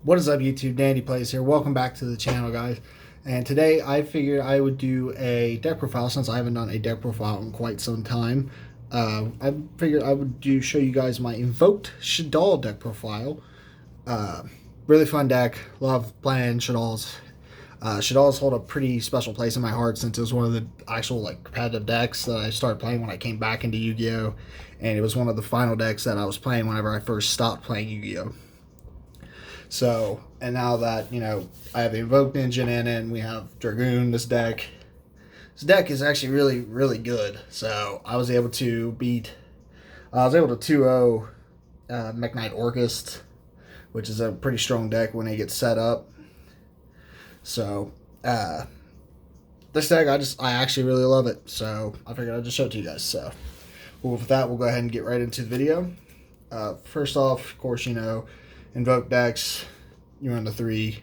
What is up, YouTube? Dandy Plays here. Welcome back to the channel, guys. And today I figured I would do a deck profile since I haven't done a deck profile in quite some time. I figured I would show you guys my Invoked Shaddoll deck profile. Really fun deck. Love playing Shaddolls. Shaddolls hold a pretty special place in my heart since it was one of the actual competitive decks that I started playing when I came back into Yu-Gi-Oh! And it was one of the final decks that I was playing whenever I first stopped playing Yu-Gi-Oh! So, and now that, I have the Invoked Engine in it, and we have Dragoon, this deck is actually really, really good. So, I was able to 2-0 Mekk-Knight Orchest, which is a pretty strong deck when it gets set up. So, this deck, I actually really love it. So, I figured I'd just show it to you guys. So, well, with that, we'll go ahead and get right into the video. First off, of course, Invoke decks, you run the 3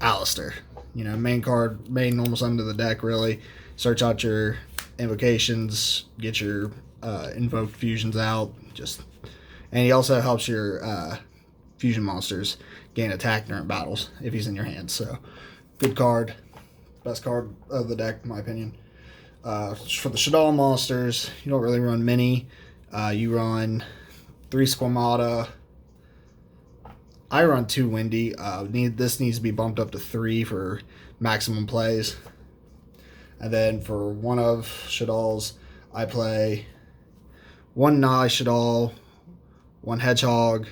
Alistair. Main normal summon to the deck, really. Search out your invocations, get your invoked fusions out. And he also helps your fusion monsters gain attack during battles if he's in your hand. So, good card. Best card of the deck, in my opinion. For the Shaddoll monsters, you don't really run many. You run 3 Squamata. I run 2 Windy. This needs to be bumped up to 3 for maximum plays. And then for one of Shaddolls, I play 1 Nigh Shaddoll, 1 Hedgehog,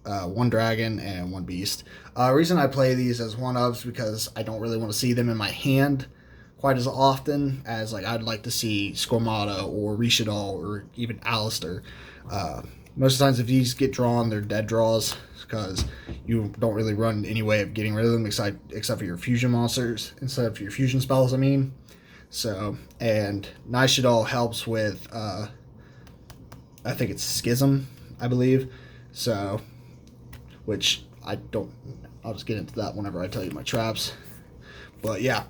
1 Dragon, and 1 Beast. The reason I play these as one-ofs because I don't really want to see them in my hand quite as often as I'd like to see Squamata or Reshaddoll or even Alistair. Most of the times if these get drawn, they're dead draws because you don't really run any way of getting rid of them except for your fusion monsters, instead of your fusion spells, I mean. So, and Nigh Shaddoll helps with, I think it's Schism, I believe. So, which I'll just get into that whenever I tell you my traps. But yeah,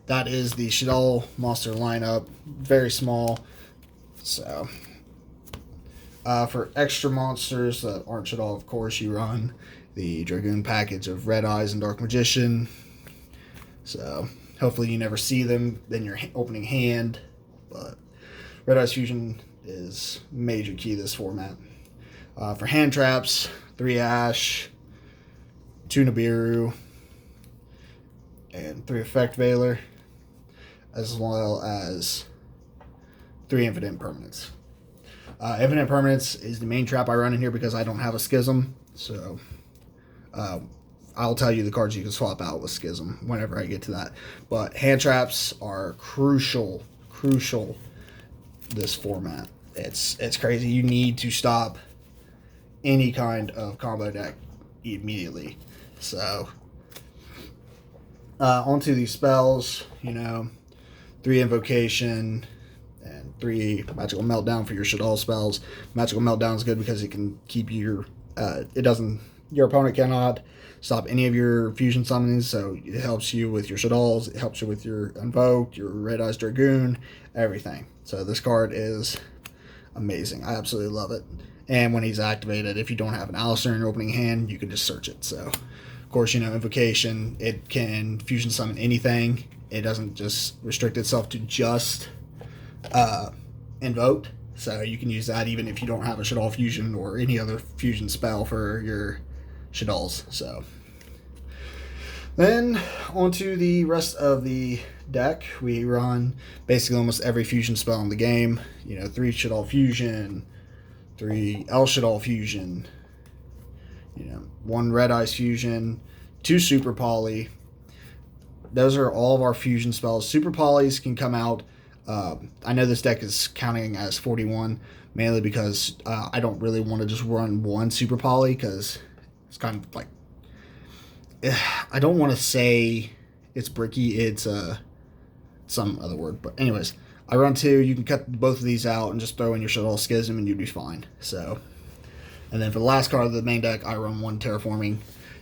that is the Shaddoll monster lineup. Very small. So, for extra monsters that aren't Shaddoll, of course, you run the Dragoon package of Red Eyes and Dark Magician. So, hopefully you never see them in your opening hand. But Red Eyes Fusion is major key to this format. For hand traps, 3 Ash, 2 Nibiru, and 3 Effect Veiler, as well as 3 Infinite Permanents. Infinite Permanents is the main trap I run in here because I don't have a Schism. So, I'll tell you the cards you can swap out with Schism whenever I get to that. But hand traps are crucial this format. It's crazy. You need to stop any kind of combo deck immediately. So, onto these spells, 3 Invocation and 3 Magical Meltdown for your Shaddoll spells. Magical Meltdown is good because it can keep your your opponent cannot stop any of your fusion summonings, so it helps you with your Shaddolls, it helps you with your Invoked, your Red Eyes Dragoon, everything. So this card is amazing. I absolutely love it. And when he's activated, if you don't have an Alistair in your opening hand, you can just search it. So, of course, Invocation, it can fusion summon anything. It doesn't just restrict itself to just Invoked. So you can use that even if you don't have a Shaddoll fusion or any other fusion spell for your Shaddolls. So, then onto the rest of the deck. We run basically almost every fusion spell in the game. 3 Shaddoll fusion, 3 El Shaddoll fusion, 1 Red Eyes fusion, 2 Super Poly. Those are all of our fusion spells. Super Polys can come out. I know this deck is counting as 41, mainly because I don't really want to just run 1 Super Poly, because it's kind of like, I don't want to say it's bricky, it's some other word, but anyways, I run 2. You can cut both of these out and just throw in your Shaddoll Schism and you'd be fine. So, and then for the last card of the main deck, I run 1 Terraforming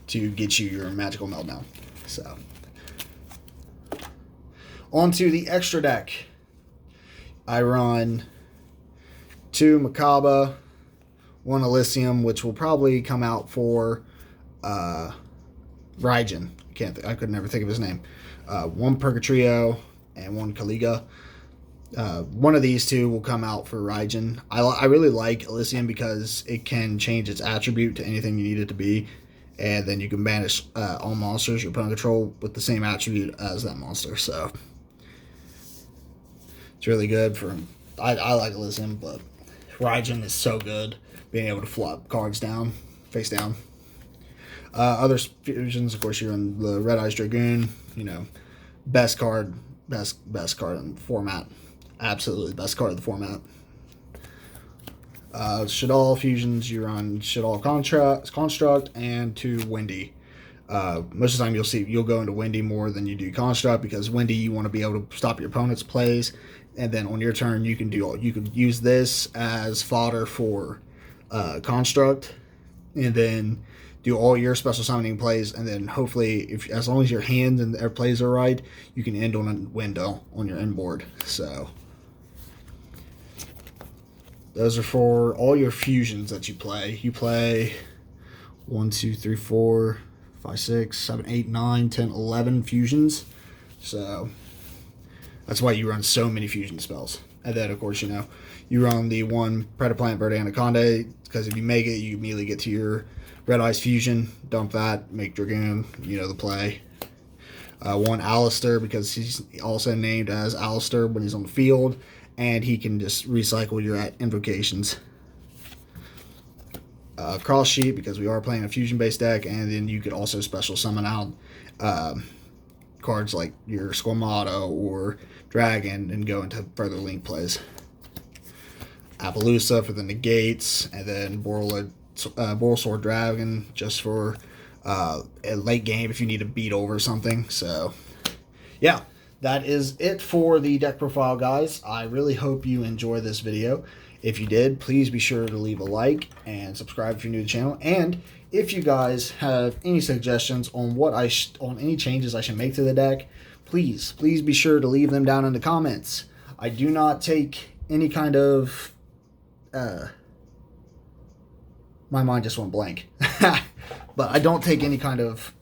to get you your Magical Meltdown. So, onto the extra deck. I run 2 Macabre, 1 Elysium, which will probably come out for Raijin. I could never think of his name. One Purgatrio and one Kaliga. One of these two will come out for Raijin. I really like Elysium because it can change its attribute to anything you need it to be, and then you can banish all monsters your opponent control with the same attribute as that monster. So it's really good for. I like Elysium, but Raijin is so good, being able to flop cards down, face down. Other fusions, of course, you're in the Red Eyes Dragoon. You know, best card in the format. Absolutely best card of the format. Shaddoll fusions, you run Shaddoll Construct and 2 Windy. Most of the time you'll go into Windy more than you do Construct, because Windy you want to be able to stop your opponent's plays, and then on your turn you can use this as fodder for Construct, and then do all your special summoning plays, and then hopefully, as long as your hands and their plays are right, you can end on a window on your end board. So those are for all your fusions that you play. You play 1, 2, 3, 4, 5, 6, 7, 8, 9, 10, 11 fusions. So that's why you run so many fusion spells. And then, of course, you run the 1 Predaplant Verde Anaconda, because if you make it, you immediately get to your Red Eyes fusion, dump that, make Dragoon, the play. 1 Alistair, because he's also named as Alistair when he's on the field, and he can just recycle your invocations. Cross Sheet, because we are playing a fusion-based deck, and then you could also special summon out cards like your Squamato or Dragon and go into further link plays. Appaloosa for the negates, and then Borrelsword Dragon just for a late game if you need to beat over something. So yeah, that is it for the deck profile, guys. I really hope you enjoy this video. If you did, please be sure to leave a like and subscribe if you're new to the channel. And if you guys have any suggestions on on any changes I should make to the deck, please be sure to leave them down in the comments. I do not take any kind of my mind just went blank. But I don't take any kind of,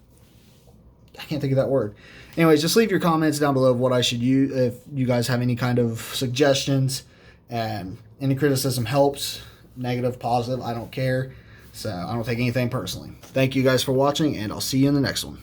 I can't think of that word. Anyways, just leave your comments down below of what I should use. If you guys have any kind of suggestions, and any criticism helps, negative, positive, I don't care. So I don't take anything personally. Thank you guys for watching, and I'll see you in the next one.